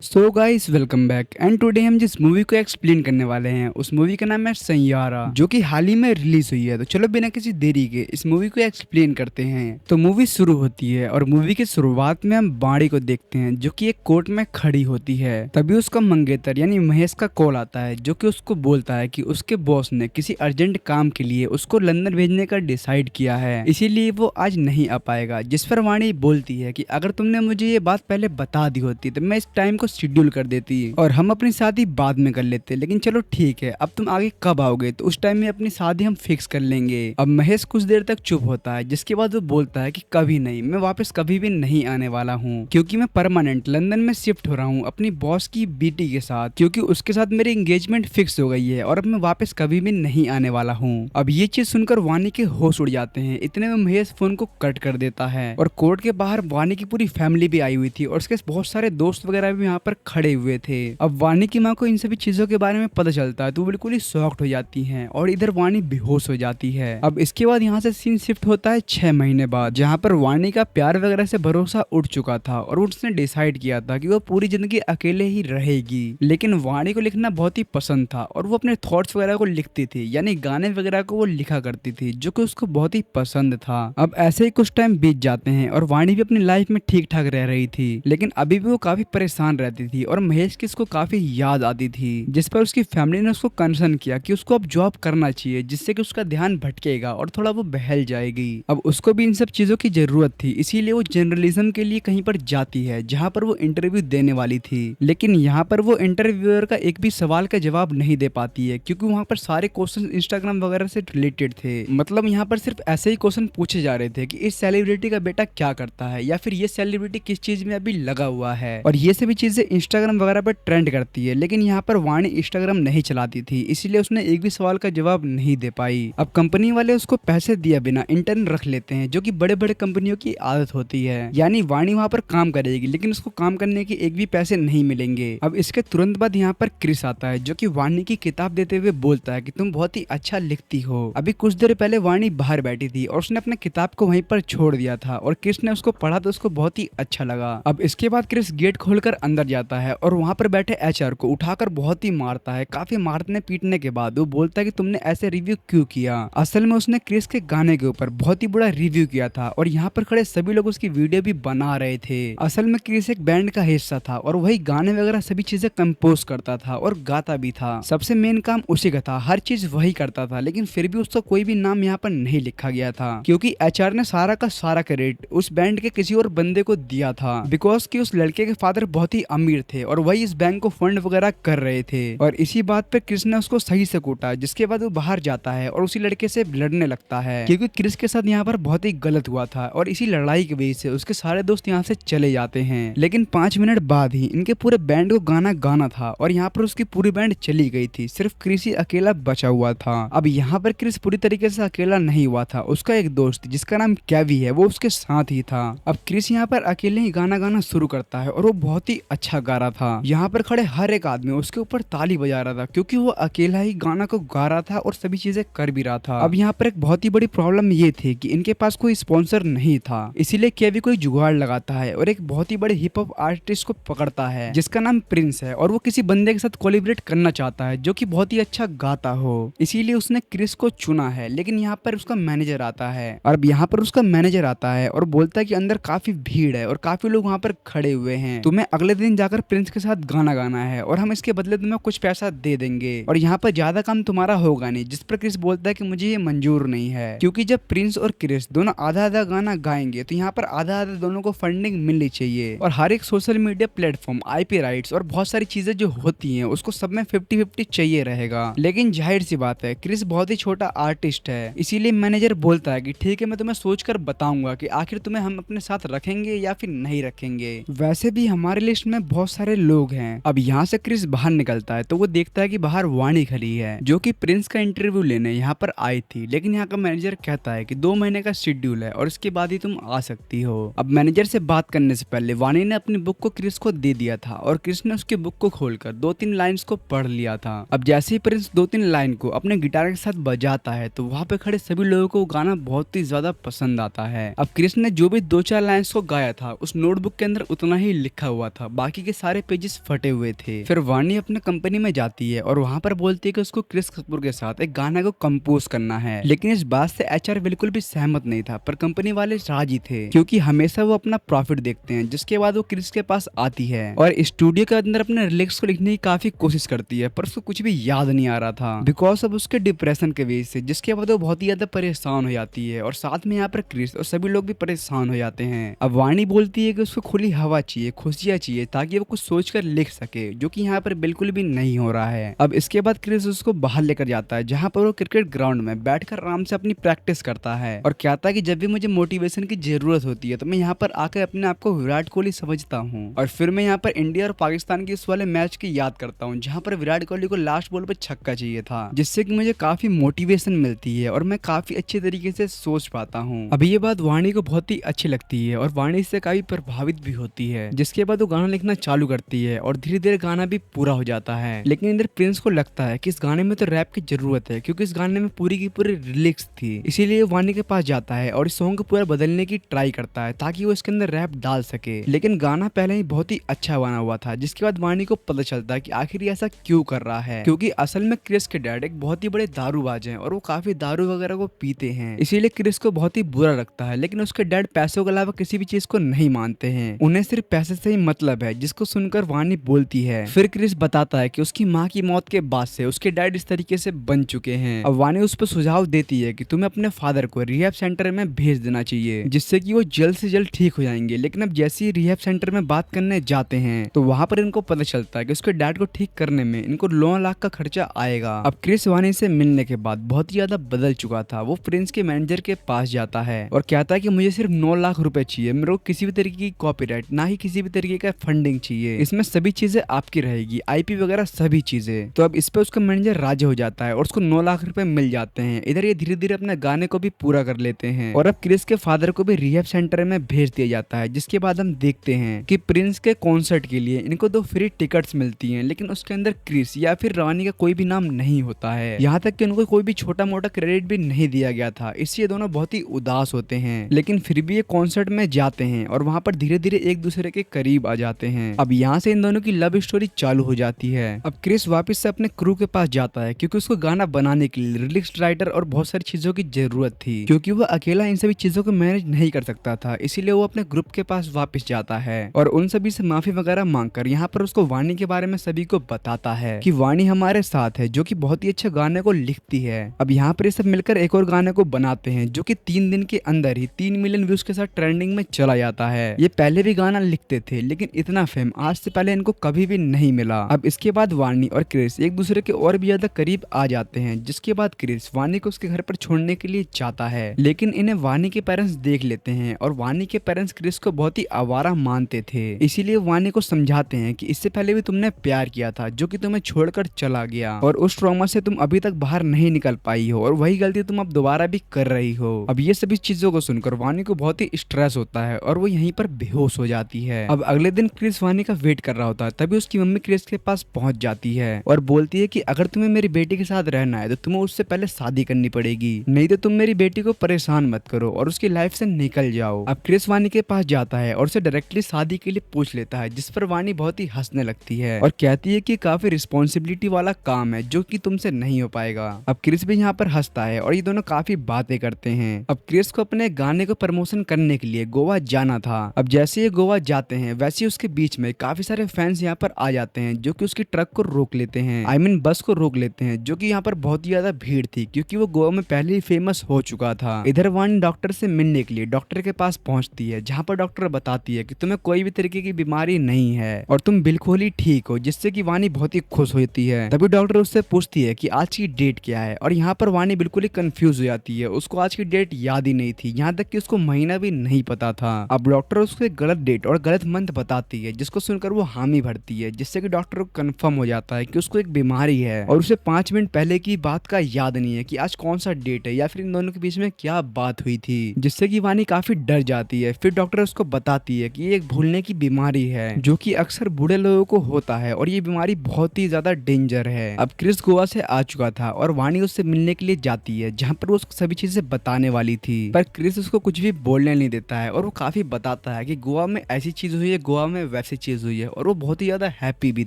So guys welcome back and today हम जिस movie को एक्सप्लेन करने वाले हैं उस मूवी का नाम है सैयारा, जो कि हाल ही में रिलीज हुई है। तो चलो बिना किसी देरी के इस मूवी को एक्सप्लेन करते हैं। तो मूवी शुरू होती है और मूवी की शुरुआत में हम बाड़ी को देखते हैं जो कि एक कोर्ट में खड़ी होती है। तभी उसका मंगेतर यानी महेश का कॉल आता है जो कि उसको बोलता है कि उसके बॉस ने किसी अर्जेंट काम के लिए उसको लंदन भेजने का डिसाइड किया है, इसीलिए वो आज नहीं आ पाएगा। जिस पर वाणी बोलती है कि अगर तुमने मुझे ये बात पहले बता दी होती तो मैं इस टाइम को शेड्यूल कर देती और हम अपनी शादी बाद में कर लेते, लेकिन चलो ठीक है, अब तुम आगे कब आओगे तो उस टाइम में अपनी शादी हम फिक्स कर लेंगे। अब महेश कुछ देर तक चुप होता है जिसके बाद वो बोलता है कि कभी नहीं, मैं वापस कभी भी नहीं आने वाला हूँ क्योंकि मैं परमानेंट लंदन में शिफ्ट हो रहा हूँ अपनी बॉस की बेटी के साथ, क्योंकि उसके साथ मेरी एंगेजमेंट फिक्स हो गई है और अब मैं वापस कभी भी नहीं आने वाला हूँ। अब ये चीज सुनकर वानी के होश उड़ जाते हैं। इतने में महेश फोन को कट कर देता है और कोर्ट के बाहर वानी की पूरी फैमिली भी आई हुई थी और उसके बहुत सारे दोस्त वगैरह भी यहाँ पर खड़े हुए थे। अब वानी की माँ को इन सभी चीजों के बारे में पता चलता है तो वो बिल्कुल ही शॉक्ड हो जाती हैं और इधर वानी बेहोश हो जाती है। अब इसके बाद यहाँ से सीन शिफ्ट होता है 6 महीने बाद, जहाँ पर वानी का प्यार वगैरह से भरोसा उठ चुका था और उसने डिसाइड किया था कि वो पूरी जिंदगी अकेले ही रहेगी। लेकिन वानी को लिखना बहुत ही पसंद था और वो अपने थॉट्स वगैरह को लिखती थी, यानी गाने वगैरह को वो लिखा करती थी जो कि उसको बहुत ही पसंद था। अब ऐसे ही कुछ टाइम बीत जाते हैं और वानी भी अपनी लाइफ में ठीक ठाक रह रही थी, लेकिन अभी भी वो काफी परेशान रहती थी और महेश की उसको काफी याद आती थी। जिस पर उसकी फैमिली ने उसको कंसर्न किया कि उसको अब जॉब करना चाहिए जिससे कि उसका ध्यान भटकेगा और थोड़ा वो बहल जाएगी। अब उसको भी इन सब चीजों की जरूरत थी, इसीलिए वो जर्नलिज्म के लिए कहीं पर जाती है जहाँ पर वो इंटरव्यू देने वाली थी। लेकिन यहाँ पर वो इंटरव्यूअर का एक भी सवाल का जवाब नहीं दे पाती है क्योंकि वहाँ पर सारे क्वेश्चन इंस्टाग्राम वगैरह से रिलेटेड थे। मतलब यहाँ पर सिर्फ ऐसे ही क्वेश्चन पूछे जा रहे थे कि इस सेलिब्रिटी का बेटा क्या करता है या फिर ये सेलिब्रिटी किस चीज में अभी लगा हुआ है, और ये सभी चीजें इंस्टाग्राम वगैरह पर ट्रेंड करती है। लेकिन यहाँ पर वाणी इंस्टाग्राम नहीं चलाती थी, इसीलिए उसने एक भी सवाल का जवाब नहीं दे पाई। अब कंपनी वाले उसको पैसे दिया बिना इंटर्न रख लेते हैं जो कि बड़े बड़े कंपनियों की आदत होती है, यानी वाणी वहाँ पर काम करेगी लेकिन उसको काम करने के एक भी पैसे नहीं मिलेंगे। अब इसके तुरंत बाद यहाँ पर क्रिस आता है जो कि वाणी की किताब देते हुए बोलता है कि तुम बहुत ही अच्छा लिखती हो। अभी कुछ देर पहले वाणी बाहर बैठी थी और उसने अपने किताब को वहीं पर छोड़ दिया था और क्रिस ने उसको पढ़ा तो उसको बहुत ही अच्छा लगा। अब इसके बाद क्रिस गेट खोलकर अंदर जाता है और वहाँ पर बैठे एचआर को उठाकर बहुत ही मारता है। काफी मारने पीटने के बाद वो बोलता है कि तुमने ऐसे रिव्यू क्यों किया। असल में उसने क्रिस के गाने के ऊपर बहुत ही बुरा रिव्यू किया था और यहाँ पर खड़े सभी लोग उसकी वीडियो भी बना रहे थे। असल में क्रिस एक बैंड का हिस्सा था और वही गाने वगैरह सभी चीजें कंपोज करता था और गाता भी था। सबसे मेन काम उसी का था, हर चीज वही करता था, लेकिन फिर भी उसका कोई भी नाम यहाँ पर नहीं लिखा गया था क्योंकि एचआर ने सारा का सारा क्रेडिट उस बैंड के किसी और बंदे को दिया था, बिकॉज कि उस लड़के के फादर बहुत ही अमीर थे और वही इस बैंक को फंड वगैरह कर रहे थे। और इसी बात पे क्रिस ने उसको सही से कूटा, जिसके बाद वो बाहर जाता है और उसी लड़के से लड़ने लगता है क्योंकि क्रिस के साथ यहाँ पर बहुत ही गलत हुआ था और इसी लड़ाई की वजह से उसके सारे दोस्त यहाँ से चले जाते हैं। लेकिन 5 मिनट बाद ही इनके पूरे बैंड को गाना गाना था और यहाँ पर उसकी पूरी बैंड चली गई थी, सिर्फ क्रिस ही अकेला बचा हुआ था। अब यहाँ पर क्रिस पूरी तरीके से अकेला नहीं हुआ था, उसका एक दोस्त जिसका नाम कैवी है वो उसके साथ ही था। अब क्रिस यहाँ पर अकेले ही गाना गाना शुरू करता है और वो बहुत ही अच्छा गा रहा था। यहाँ पर खड़े हर एक आदमी उसके ऊपर ताली बजा रहा था क्योंकि वो अकेला ही गाना को गा रहा था और सभी चीजें कर भी रहा था। अब यहाँ पर एक बहुत ही बड़ी प्रॉब्लम ये थी कि इनके पास कोई स्पॉन्सर नहीं था, इसीलिए केवी कोई जुगाड़ लगाता है और एक बहुत ही बड़े हिप हॉप आर्टिस्ट को पकड़ता है जिसका नाम प्रिंस है और वो किसी बंदे के साथ कोलैबोरेट करना चाहता है जो कि बहुत ही अच्छा गाता हो, इसीलिए उसने क्रिस को चुना है। लेकिन यहाँ पर उसका मैनेजर आता है और अब यहाँ पर उसका मैनेजर आता है और बोलता है कि अंदर काफी भीड़ है और काफी लोग वहाँ पर खड़े हुए हैं, तुम्हें अगले दिन जाकर प्रिंस के साथ गाना गाना है और हम इसके बदले तुम्हें कुछ पैसा दे देंगे और यहाँ पर ज्यादा काम तुम्हारा होगा नहीं। जिस पर क्रिस बोलता है कि मुझे ये मंजूर नहीं है क्योंकि जब प्रिंस और क्रिस दोनों आधा आधा गाना गाएंगे तो यहाँ पर आधा आधा दोनों को फंडिंग मिलनी चाहिए और हर एक social media platform, IP rights और बहुत सारी चीजें जो होती हैं उसको सब में 50-50 चाहिए रहेगा। लेकिन जाहिर सी बात है क्रिस बहुत ही छोटा आर्टिस्ट है, इसीलिए मैनेजर बोलता है कि ठीक है, मैं तुम्हें सोच कर बताऊंगा कि आखिर तुम्हें हम अपने साथ रखेंगे या फिर नहीं रखेंगे। वैसे भी हमारे लिस्ट में बहुत सारे लोग हैं। अब यहाँ से क्रिस बाहर निकलता है तो वो देखता है कि बाहर वाणी खड़ी है जो कि प्रिंस का इंटरव्यू लेने यहाँ पर आई थी, लेकिन यहाँ का मैनेजर कहता है कि 2 महीने का शेड्यूल है और इसके बाद ही तुम आ सकती हो। अब मैनेजर से बात करने से पहले वाणी ने अपनी बुक को क्रिस को दे दिया था और क्रिस ने उसकी बुक को खोलकर 2-3 लाइंस को पढ़ लिया था। अब जैसे ही प्रिंस 2-3 लाइन को अपने गिटार के साथ बजाता है तो वहाँ पे खड़े सभी लोगों को गाना बहुत ही ज्यादा पसंद आता है। अब क्रिस ने जो भी 2-4 लाइंस को गाया था उस नोटबुक के अंदर उतना ही लिखा हुआ था, बाकी बाकी के सारे पेजेस फटे हुए थे। फिर वानी अपने कंपनी में जाती है और वहाँ पर बोलती है कि उसको क्रिस कपूर के साथ एक गाना को कंपोज करना है, लेकिन इस बात से एचआर बिल्कुल भी सहमत नहीं था, पर कंपनी वाले राजी थे क्योंकि हमेशा वो अपना प्रॉफिट देखते हैं। जिसके बाद वो क्रिस के पास आती है और स्टूडियो के अंदर अपने लिरिक्स को लिखने की काफी कोशिश करती है, पर उसको कुछ भी याद नहीं आ रहा था बिकॉज ऑफ उसके डिप्रेशन के वजह से। जिसके बाद वो बहुत ही ज्यादा परेशान हो जाती है और साथ में यहाँ पर क्रिस और सभी लोग भी परेशान हो जाते हैं। अब वानी बोलती है कि उसको खुली हवा चाहिए, खुशियां चाहिए, ताकि वो कुछ सोचकर लिख सके, जो कि यहाँ पर बिल्कुल भी नहीं हो रहा है। अब इसके बाद क्रिस उसको बाहर लेकर जाता है जहाँ पर वो क्रिकेट ग्राउंड में बैठकर आराम से अपनी प्रैक्टिस करता है और कहता है कि जब भी मुझे मोटिवेशन की जरूरत होती है तो मैं यहाँ पर आकर अपने आप को विराट कोहली समझता हूँ। और फिर मैं यहाँ पर इंडिया और पाकिस्तान के इस वाले मैच की याद करता हूँ जहाँ पर विराट कोहली को लास्ट बॉल पर छक्का चाहिए था, जिससे कि मुझे काफी मोटिवेशन मिलती है और मैं काफी अच्छे तरीके से सोच पाता हूँ। अभी ये बात वाणी को बहुत ही अच्छी लगती है और वाणी इससे काफी प्रभावित भी होती है। जिसके बाद वो गाना लिखना चालू करती है और धीरे धीरे गाना भी पूरा हो जाता है। लेकिन इधर प्रिंस को लगता है कि इस गाने में तो रैप की जरूरत है क्योंकि इस गाने में पूरी की पूरी लिरिक्स थी, इसीलिए वाणी के पास जाता है और इस सॉन्ग को पूरा बदलने की ट्राई करता है ताकि वो इसके अंदर रैप डाल सके। लेकिन गाना पहले ही बहुत ही अच्छा बना हुआ था, जिसके बाद वाणी को पता चलता है कि आखिर ऐसा क्यों कर रहा है, क्योंकि असल में क्रिस के डैड एक बहुत ही बड़े दारूबाज हैं और वो काफी दारू वगैरह को पीते हैं, इसीलिए क्रिस को बहुत ही बुरा लगता है। लेकिन उसके डैड पैसों के अलावा किसी भी चीज को नहीं मानते हैं, उन्हें सिर्फ पैसे से ही मतलब है, जिसको सुनकर वाणी बोलती है। फिर क्रिस बताता है कि उसकी माँ की मौत के बाद से उसके डैड इस तरीके से बन चुके हैं। अब वाणी उस पर सुझाव देती है कि तुम्हें अपने फादर को रिहैब सेंटर में भेज देना चाहिए, जिससे कि वो जल्द से जल्द ठीक हो जाएंगे। लेकिन अब जैसे ही रिहैब सेंटर में बात करने जाते हैं तो वहां पर इनको पता चलता है कि उसके डैड को ठीक करने में इनको 9 लाख का खर्चा आएगा। अब क्रिस वाणी से मिलने के बाद बहुत ही ज्यादा बदल चुका था। वो प्रिंस के मैनेजर के पास जाता है और कहता है कि मुझे सिर्फ 9 लाख रुपए चाहिए, मेरे को किसी भी तरीके की कॉपीराइट ना ही किसी भी तरीके का फंडिंग चाहिए, इसमें सभी चीजें आपकी रहेगी, आईपी वगैरह सभी चीजें। तो अब इस पे उसका मैनेजर राजी हो जाता है और उसको 9 लाख रुपए मिल जाते हैं। इधर ये धीरे धीरे अपने गाने को भी पूरा कर लेते हैं और अब क्रिस के फादर को भी रिहैब सेंटर में भेज दिया जाता है। जिसके बाद हम देखते हैं कि प्रिंस के कॉन्सर्ट के लिए इनको 2 फ्री टिकट्स मिलती हैं, लेकिन उसके अंदर क्रिस या फिर रानी का कोई भी नाम नहीं होता है। यहाँ तक कि उनको कोई भी छोटा मोटा क्रेडिट भी नहीं दिया गया था, इससे दोनों बहुत ही उदास होते हैं। लेकिन फिर भी ये कॉन्सर्ट में जाते हैं और वहाँ पर धीरे धीरे एक दूसरे के करीब आ जाते हैं। अब यहाँ से इन दोनों की लव स्टोरी चालू हो जाती है। अब क्रिस वापस से अपने क्रू के पास जाता है क्योंकि उसको गाना बनाने के लिए लिरिक्स राइटर और बहुत सारी चीजों की जरूरत थी, क्योंकि वो अकेला इन सभी चीजों को मैनेज नहीं कर सकता था। इसीलिए वो अपने ग्रुप के पास वापस जाता है और उन सभी से माफी वगैरह मांगकर यहाँ पर उसको वाणी के बारे में सभी को बताता है कि वाणी हमारे साथ है, जो कि बहुत ही अच्छे गाने को लिखती है। अब यहाँ पर ये सब मिलकर एक और गाने को बनाते हैं जो कि 3 दिन के अंदर ही 3 मिलियन व्यूज के साथ ट्रेंडिंग में चला जाता है। ये पहले भी गाना लिखते थे लेकिन इतना फेम आज से पहले इनको कभी भी नहीं मिला। अब इसके बाद वाणी और क्रिस एक दूसरे के और भी ज्यादा करीब आ जाते हैं। जिसके बाद क्रिस वाणी को उसके घर पर छोड़ने के लिए जाता है, लेकिन इन्हें वाणी के पेरेंट्स देख लेते हैं और वाणी के पेरेंट्स क्रिस को बहुत ही आवारा मानते थे। इसीलिए वाणी को समझाते हैं कि इससे पहले भी तुमने प्यार किया था जो कि तुम्हें छोड़कर चला गया और उस ट्रॉमा से तुम अभी तक बाहर नहीं निकल पाई हो और वही गलती तुम अब दोबारा भी कर रही हो। अब ये सभी चीजों को सुनकर वाणी को बहुत ही स्ट्रेस होता है और वो यहीं पर बेहोश हो जाती है। अब अगले दिन क्रिस वाणी का वेट कर रहा होता है, तभी उसकी मम्मी क्रिस के पास पहुंच जाती है और बोलती है कि अगर तुम्हें मेरी बेटी के साथ रहना है तो तुम्हें उससे पहले शादी करनी पड़ेगी, नहीं तो तुम मेरी बेटी को परेशान मत करो और उसकी लाइफ से निकल जाओ। अब क्रिस वाणी के पास जाता है और उसे डायरेक्टली शादी के लिए पूछ लेता है, जिस पर वाणी बहुत ही हंसने लगती है और कहती है कि काफी रिस्पॉन्सिबिलिटी वाला काम है जो कि तुमसे नहीं हो पाएगा। अब क्रिस भी यहाँ पर हंसता है और ये दोनों काफी बातें करते हैं। अब क्रिस को अपने गाने को प्रमोशन करने के लिए गोवा जाना था। अब जैसे ये गोवा जाते हैं वैसे उसके बीच में काफी सारे फैंस यहाँ पर आ जाते हैं जो कि उसकी ट्रक को रोक लेते हैं, आई मीन बस को रोक लेते हैं, जो कि यहाँ पर बहुत ही ज्यादा भीड़ थी क्योंकि वो गोवा में पहले ही फेमस हो चुका था। इधर वाणी डॉक्टर से मिलने के लिए डॉक्टर के पास पहुंचती है, जहाँ पर डॉक्टर बताती है कि तुम्हें कोई भी तरीके की बीमारी नहीं है और तुम बिल्कुल ही ठीक हो, जिससे कि वाणी बहुत ही खुश होती है। तभी डॉक्टर उससे पूछती है कि आज की डेट क्या है और यहाँ पर वाणी बिल्कुल ही कंफ्यूज हो जाती है, उसको आज की डेट याद ही नहीं थी, यहाँ तक कि उसको महीना भी नहीं पता था। अब डॉक्टर उसको एक गलत डेट और गलत मंथ बताती है, जिसको सुनकर वो हामी भरती है, जिससे कि डॉक्टर को कंफर्म हो जाता है कि उसको एक बीमारी है और उसे 5 मिनट पहले की बात का याद नहीं है कि आज कौन सा डेट है या फिर इन दोनों के बीच में क्या बात हुई थी, जिससे कि वाणी काफी डर जाती है। फिर डॉक्टर उसको बताती है कि ये एक भूलने की बीमारी है जो कि अक्सर बूढ़े लोगों को होता है और ये बीमारी बहुत ही ज्यादा डेंजर है। अब क्रिस गोवा से आ चुका था और वाणी उससे मिलने के लिए जाती है, जहाँ पर वो उसको सभी चीजें बताने वाली थी, पर क्रिस उसको कुछ भी बोलने नहीं देता है और वो काफी बताता है कि गोवा में ऐसी चीज हुई है, गोवा में वैसी चीज हुई है और वो बहुत ही ज्यादा हैप्पी भी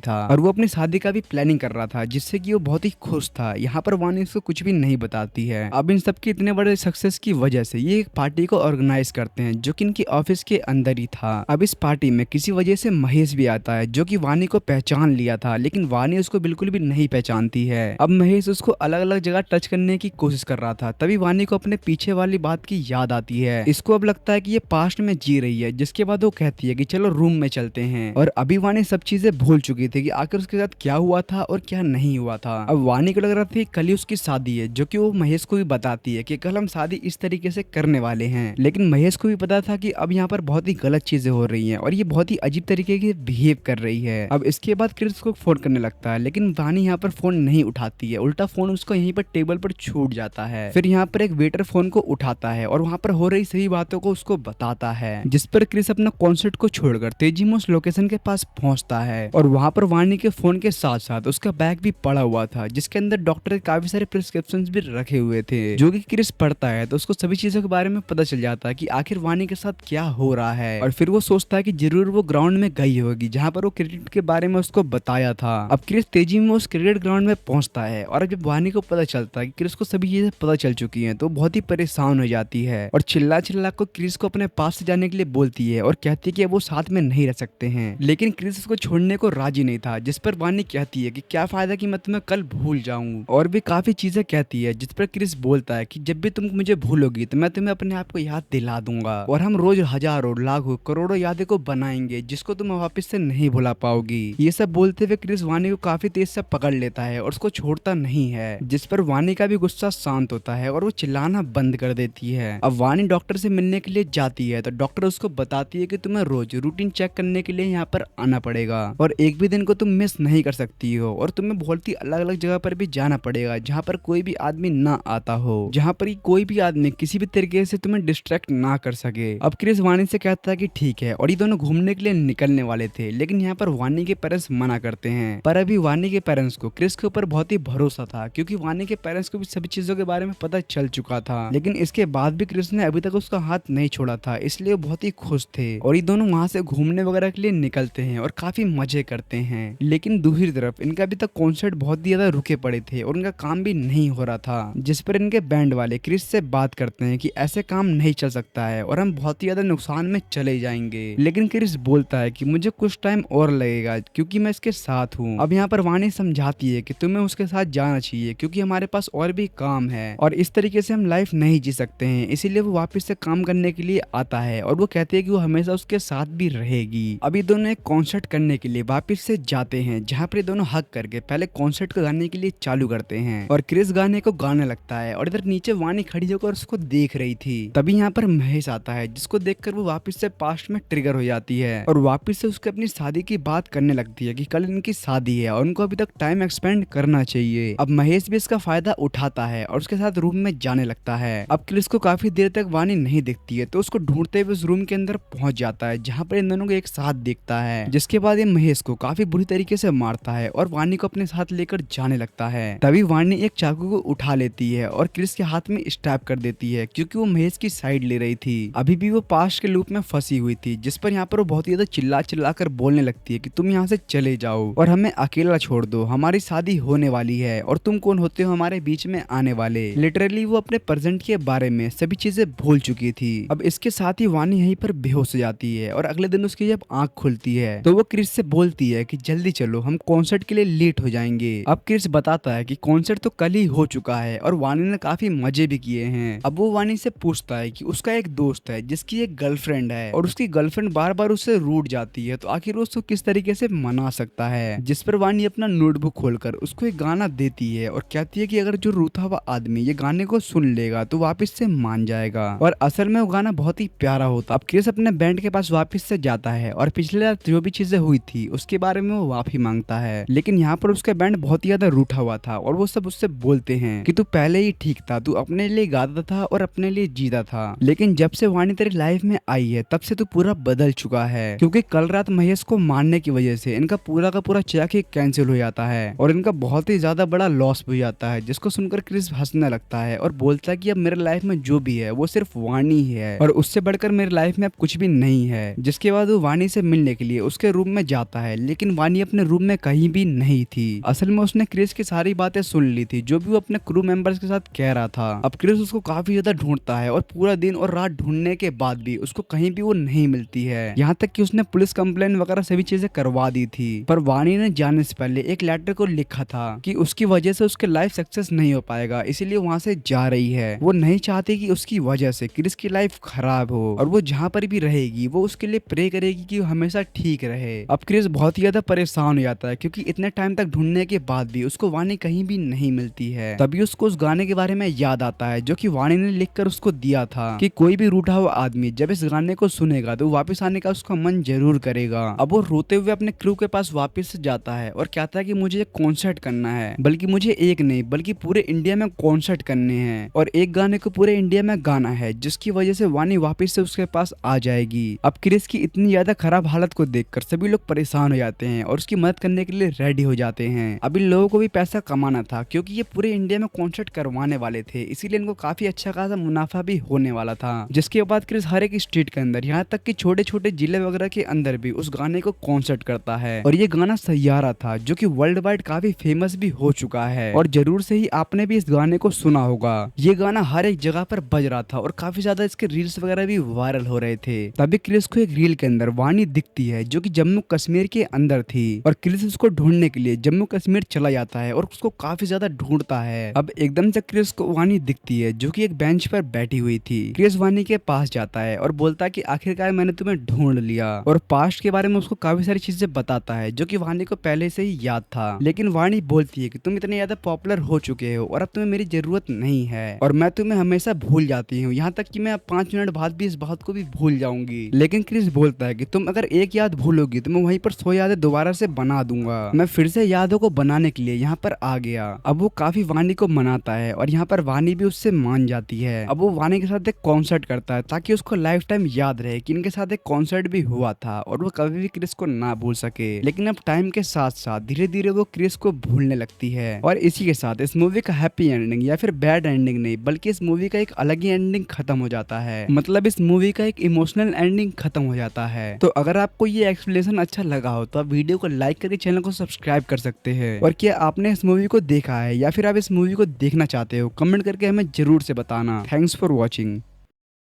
था और वो अपनी शादी का भी प्लानिंग कर रहा था जिससे कि वो बहुत ही खुश था। यहाँ पर वानी उसको कुछ भी नहीं बताती है। अब इन सब के इतने बड़े सक्सेस की वजह से ये एक पार्टी को ऑर्गेनाइज करते हैं जो कि इनकी ऑफिस के अंदर ही था। अब इस पार्टी में किसी वजह से महेश भी आता है जो कि वानी को पहचान लिया था, लेकिन वानी उसको बिल्कुल भी नहीं पहचानती है। अब महेश उसको अलग अलग जगह टच करने की कोशिश कर रहा था, तभी वानी को अपने पीछे वाली बात की याद आती है। इसको अब लगता है कि ये पास्ट में जी रही है, जिसके बाद वो कहती है कि चलो रूम में चलते हैं। और अभी वानी सब चीजें भूल चुकी थी कि आखिर उसके साथ क्या हुआ था और क्या नहीं हुआ था। अब वानी को लग रहा था कल ही उसकी शादी है, जो कि वो महेश को भी बताती है कि कल हम शादी इस तरीके से करने वाले हैं। लेकिन महेश को भी पता था कि अब यहाँ पर बहुत ही गलत चीजें हो रही हैं और ये बहुत ही अजीब तरीके से बिहेव कर रही है। अब इसके बाद क्रिस को फोन करने लगता है, लेकिन वानी यहाँ पर फोन नहीं उठाती है, उल्टा फोन उसको यहीं पर टेबल पर छूट जाता है। फिर यहाँ पर एक वेटर फोन को उठाता है और वहाँ पर हो रही सही बातों को उसको बताता है, जिस पर क्रिस अपना कॉन्सर्ट को छोड़कर तेजी में उस लोकेशन के पास पहुंचता है। और वहाँ पर वानी के फोन के साथ साथ उसका बैग भी पड़ा हुआ था, जिसके अंदर डॉक्टर के काफी सारे प्रिस्क्रिप्शंस भी रखे हुए थे, जो कि क्रिस पढ़ता है तो उसको सभी चीजों के बारे में पता चल जाता है कि आखिर वानी के साथ क्या हो रहा है। और फिर वो सोचता है कि जरूर वो ग्राउंड में गई होगी जहाँ पर वो क्रिकेट के बारे में उसको बताया था। अब क्रिस तेजी में उस क्रिकेट ग्राउंड में पहुंचता है और जब वानी को पता चलता है कि क्रिस को सभी चीजें पता चल चुकी हैं तो बहुत ही परेशान हो जाती है और चिल्ला चिल्ला को क्रिस को अपने पास से जाने के लिए बोलती है और कहती है कि वो साथ में नहीं रह सकते हैं। लेकिन क्रिस उसको छोड़ने को राजी नहीं था, जिस पर वानी कहती है कि क्या फायदा कि मैं तुम्हें कल भूल जाऊं, और भी काफी चीजें कहती है, जिस पर क्रिस बोलता है कि जब भी तुम मुझे भूलोगी तो मैं तुम्हें अपने आप को याद दिला दूंगा और हम रोज हजारों लाखों करोड़ों यादें को बनाएंगे जिसको तुम वापस से नहीं भुला पाओगी। ये सब बोलते हुए क्रिस वानी को काफी तेज से पकड़ लेता है और उसको छोड़ता नहीं है, जिस पर वानी का भी गुस्सा शांत होता है और वो चिल्लाना बंद कर देती है। अब वानी डॉक्टर से मिलने के लिए जाती है तो डॉक्टर उसको बताती है कि तुम्हें रोज रूटीन चेक करने के लिए यहाँ पर आना पड़ेगा और एक भी दिन को तुम मिस नहीं कर सकती हो और तुम्हें बहुत ही अलग अलग जगह पर भी जाना पड़ेगा जहाँ पर कोई भी आदमी ना आता हो, जहाँ पर कोई भी आदमी किसी भी तरीके से तुम्हें डिस्ट्रैक्ट ना कर सके। अब क्रिस वानी से कहता है कि ठीक है, और ये दोनों घूमने के लिए निकलने वाले थे, लेकिन यहाँ पर वानी के पेरेंट्स मना करते हैं। पर अभी वानी के पेरेंट्स को क्रिस के ऊपर बहुत ही भरोसा था, क्योंकि वानी के पेरेंट्स को भी सभी चीजों के बारे में पता चल चुका था। लेकिन इसके बाद भी क्रिस ने अभी तक उसका हाथ नहीं छोड़ा था, इसलिए वो बहुत ही खुश थे और ये दोनों वहाँ से घूमने वगैरह के लिए निकलते हैं और काफी मजे करते हैं। लेकिन दूसरी तरफ इनका अभी तक कॉन्सर्ट बहुत ही ज्यादा रुके पड़े थे और इनका काम भी नहीं हो रहा था, जिस पर इनके बैंड वाले क्रिस से बात करते हैं कि ऐसे काम नहीं चल सकता है और हम बहुत ही ज्यादा नुकसान में चले जाएंगे। लेकिन क्रिस बोलता है कि मुझे कुछ टाइम और लगेगा क्योंकि मैं इसके साथ हूँ। अब यहाँ पर वानी समझाती है कि तुम्हें उसके साथ जाना चाहिए क्योंकि हमारे पास और भी काम है और इस तरीके से हम लाइफ नहीं जी सकते हैं, इसीलिए वो वापस से काम करने के लिए आता है और वो कहती है कि वो हमेशा उसके साथ भी रहेगी। अभी दोनों एक कॉन्सर्ट करने के लिए वापस से जाते हैं, जहाँ पर दोनों हक करके पहले कॉन्सर्ट को गाने के लिए चालू करते हैं और क्रिस गाने को गाने लगता है और इधर नीचे वानी खड़ी होकर उसको देख रही थी। तभी यहाँ पर महेश आता है, जिसको देखकर वो वापस से पास्ट में ट्रिगर हो जाती है और वापस से उसके अपनी शादी की बात करने लगती है कि कल इनकी शादी है और उनको अभी तक टाइम एक्सपेंड करना चाहिए। अब महेश भी इसका फायदा उठाता है और उसके साथ रूम में जाने लगता है। अब क्रिस को काफी देर तक वानी नहीं दिखती है तो उसको ढूंढते हुए उस रूम के अंदर पहुंच जाता है, जहाँ पर इन दोनों को एक साथ देखता है, जिसके बाद ये महेश को काफी बुरी तरीके से मारता है और वानी को अपने साथ लेकर जाने लगता है। तभी वानी एक चाकू को उठा लेती है और क्रिस के हाथ में स्टैब कर देती है, क्योंकि वो महेश की साइड ले रही थी। अभी भी वो पास्ट के लूप में फंसी हुई थी, जिस पर यहाँ पर वो बहुत ही ज्यादा चिल्ला चिल्ला कर बोलने लगती है कि तुम यहाँ से चले जाओ और हमें अकेला छोड़ दो, हमारी शादी होने वाली है और तुम कौन होते हो हमारे बीच में आने वाले। लिटरली वो अपने प्रेजेंट के बारे में सभी चीजें भूल चुकी थी। अब इसके साथ ही वानी यहीं पर बेहोश हो जाती है और अगले दिन उसकी जब आंख खुलती है तो वो क्रिस से बोलती है कि जल्दी चलो, हम कॉन्सर्ट के लिए लेट हो जाएंगे। अब क्रिस बताता है कि कॉन्सर्ट तो कल ही हो चुका है और वानी ने काफी मजे भी किए हैं। अब वो वानी से पूछता है कि उसका एक दोस्त है जिसकी एक गर्लफ्रेंड है और उसकी गर्लफ्रेंड बार बार उससे रूठ जाती है, तो आखिर वो उसको किस तरीके से मना सकता है। जिस पर वानी अपना नोटबुक खोलकर उसको एक गाना देती है और कहती है कि अगर जो रूठा हुआ आदमी ये गाने को सुन लेगा तो वापस से मान जाएगा। और असल में वो गाना बहुत ही प्यारा होता। अब क्रिस अपने बैंड के पास वापस से जाता है और पिछले रात जो भी चीजें हुई थी उसके बारे में वो माफी मांगता है, लेकिन यहाँ पर उसका बैंड बहुत ही ज्यादा रूठा हुआ था और वो सब उससे बोलते हैं कि तू पहले ही ठीक था, तू अपने लिए गाता था और अपने लिए जीता था, लेकिन जब से वानी तेरी लाइफ में आई है तब से तू पूरा बदल चुका है, क्योंकि कल रात महेश को मारने की वजह से इनका पूरा का पूरा चेक ही कैंसिल हो जाता है और इनका बहुत ही ज्यादा बड़ा लॉस हो जाता है। जिसको सुनकर क्रिस हंसने लगता है और बोलता है कि अब मेरे लाइफ में जो भी है वो सिर्फ वानी ही है और उससे बढ़कर मेरे लाइफ में अब कुछ भी नहीं है। जिसके बाद वो वानी से से मिलने के लिए उसके रूम में जाता है, लेकिन वानी अपने रूम में कहीं भी नहीं थी। असल में उसने क्रिस की सारी बातें सुन ली थी जो भी वो अपने क्रू मेंबर्स के साथ कह रहा था। अब क्रिस उसको काफी ज्यादा ढूंढता है और पूरा दिन और रात ढूंढने के बाद भी उसको कहीं भी वो नहीं मिलती है। यहाँ तक कि उसने पुलिस कंप्लेन वगैरह सभी चीजें करवा दी थी, पर वानी ने जाने से पहले एक लेटर को लिखा था कि उसकी वजह से उसके लाइफ सक्सेस नहीं हो पाएगा, इसीलिए वहाँ से जा रही है। वो नहीं चाहती कि उसकी वजह से क्रिस की लाइफ खराब हो, और वो जहाँ पर भी रहेगी वो उसके लिए प्रे करेगी कि वो हमेशा ठीक रहे। अब क्रिस बहुत ही ज्यादा परेशान हो जाता है क्योंकि इतने टाइम तक ढूंढने के बाद भी उसको वानी कहीं भी नहीं मिलती है। तभी उसको उस गाने के बारे में याद आता है जो कि वानी ने लिखकर उसको दिया था कि कोई भी रूठा हुआ आदमी जब इस गाने को सुनेगा तो वापस आने का उसका मन जरूर करेगा। अब वो रोते हुए अपने क्रू के पास वापस जाता है और कहता है कि मुझे एक कॉन्सर्ट करना है, बल्कि मुझे एक नहीं बल्कि पूरे इंडिया में कॉन्सर्ट करने हैं, और एक गाने को पूरे इंडिया में गाना है जिसकी वजह से वानी वापस से उसके पास आ जाएगी। अब क्रिस की इतनी ज्यादा खराब हालत को देखकर सभी लोग परेशान हो जाते हैं और उसकी मदद करने के लिए रेडी हो जाते हैं। अब इन लोगों को भी पैसा कमाना था क्योंकि ये पूरे इंडिया में कॉन्सर्ट करवाने वाले थे, इसीलिए इनको काफी अच्छा खासा मुनाफा भी होने वाला था। जिसके बाद क्रिस हर एक स्टेट के अंदर, यहाँ तक कि छोटे छोटे जिले वगैरह के अंदर भी उस गाने को कॉन्सर्ट करता है। और ये गाना सैयारा था जो कि वर्ल्ड वाइड काफी फेमस भी हो चुका है, और जरूर से ही आपने भी इस गाने को सुना होगा। ये गाना हर एक जगह पर बज रहा था और काफी ज्यादा इसके रील्स वगैरह भी वायरल हो रहे थे। तभी क्रिस को एक रील के अंदर वानी दिखती है जो कि जम्मू कश्मीर के अंदर थी, और क्रिस उसको ढूंढने के लिए जम्मू कश्मीर चला जाता है और उसको काफी ज्यादा ढूंढता है। अब एकदम से क्रिस को वानी दिखती है जो कि एक बेंच पर बैठी हुई थी। क्रिस वानी के पास जाता है और बोलता है कि आखिरकार मैंने तुम्हें ढूंढ लिया, और पास्ट के बारे में उसको काफी सारी चीजें बताता है जो कि वानी को पहले से ही याद था। लेकिन वानी बोलती है कि तुम इतने ज्यादा पॉपुलर हो चुके हो और अब तुम्हें मेरी जरूरत नहीं है, और मैं तुम्हें हमेशा भूल जाती हूँ, यहाँ तक कि मैं 5 मिनट बाद भी इस बात को भी भूल जाऊंगी। लेकिन क्रिस बोलता है कि तुम अगर एक याद भूलोगी तो मैं वहीं पर 100 यादें दोबारा से बना दूंगा। मैं फिर से यादों को बनाने के लिए यहाँ पर आ गया। अब वो काफी वानी को मनाता है और यहाँ पर वानी भी उससे मान जाती है। अब वो वानी के साथ एक कॉन्सर्ट करता है ताकि उसको लाइफ टाइम याद रहे कि इनके साथ एक कॉन्सर्ट भी हुआ था और वो कभी भी क्रिस को ना भूल सके। लेकिन अब टाइम के साथ साथ धीरे धीरे वो क्रिस को भूलने लगती है, और इसी के साथ इस मूवी का हैप्पी एंडिंग या फिर बैड एंडिंग नहीं बल्कि इस मूवी का एक अलग ही एंडिंग खत्म हो जाता है। मतलब इस मूवी का एक इमोशनल एंडिंग खत्म हो जाता है। तो अगर आपको ये एक्सप्लेनेशन अच्छा लगा हो तो आप वीडियो को लाइक करके चैनल को सब्सक्राइब कर सकते हैं। और क्या आपने इस मूवी को देखा है या फिर आप इस मूवी को देखना चाहते हो, कमेंट करके हमें जरूर से बताना। Thanks for watching.